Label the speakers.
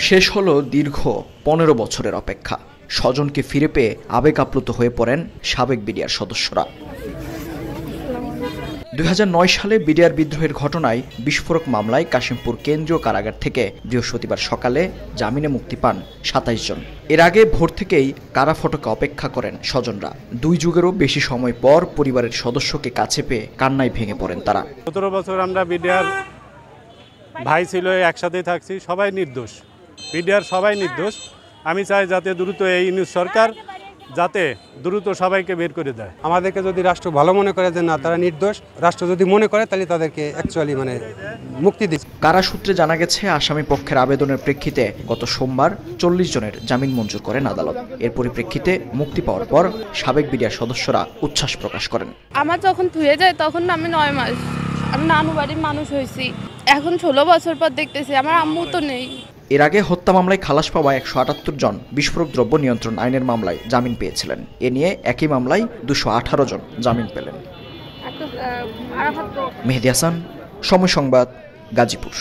Speaker 1: শেষ হলো দীর্ঘ 15 বছরের অপেক্ষা। স্বজনকে ফিরে পেয়ে আবেগ আপ্লুত হয়ে পড়েন সাবেক বিডিআর সদস্যরা। 2009 সালে বিডিআর বিদ্রোহের ঘটনায় বিস্ফোরক মামলায় কাশিমপুর কেন্দ্রীয় কারাগার থেকে বৃহস্পতিবার সকালে জামিনে মুক্তি পান 27 জন। এর আগে ভোর থেকেই কারা ফটকে অপেক্ষা করেন স্বজনরা। 2 যুগেরও বেশি সময় পর পরিবারের সদস্যকে কাছে পেয়ে কান্নায় ভেঙে পড়েন তারা।
Speaker 2: 17 বছর আমরা বিডিআর ভাই ছিল, একসাথেই থাকছি, সবাই নির্দোষ, বিডিআর সবাই নির্দোষ। আমি চাই যাতে দ্রুত এই নিউজ সরকার যাতে দ্রুত সবাইকে বের করে দেয়।
Speaker 3: আমাদেরকে যদি রাষ্ট্র ভালো মনে করে যে না তারা নির্দোষ, রাষ্ট্র যদি মনে করে তাহলে তাদেরকে অ্যাকচুয়ালি মুক্তি দিচ্ছে।
Speaker 1: কারা সূত্রে জানা গেছে, আসামি পক্ষের আবেদনের প্রেক্ষিতে গত সোমবার 40 জনের জামিন মঞ্জুর করেন আদালত। এর পরিপ্রেক্ষিতে মুক্তি পাওয়ার পর সাবেক বিডিআর সদস্যরা উচ্ছ্বাস প্রকাশ করেন।
Speaker 4: আমার যখন ধুয়ে যায় তখন আমি 9 মাস, আমি নানু বাড়ির মানুষ হয়েছি। এখন 16 বছর পর দেখতেছি আমার আম্মু তো নেই।
Speaker 1: এর আগে হত্যা মামলায় খালাস পাওয়া 178 জন বিস্ফোরক দ্রব্য নিয়ন্ত্রণ আইনের মামলায় জামিন পেয়েছিলেন। এ নিয়ে একই মামলায় 218 জন জামিন পেলেন। মেহেদী হাসান, সময় সংবাদ, গাজীপুর।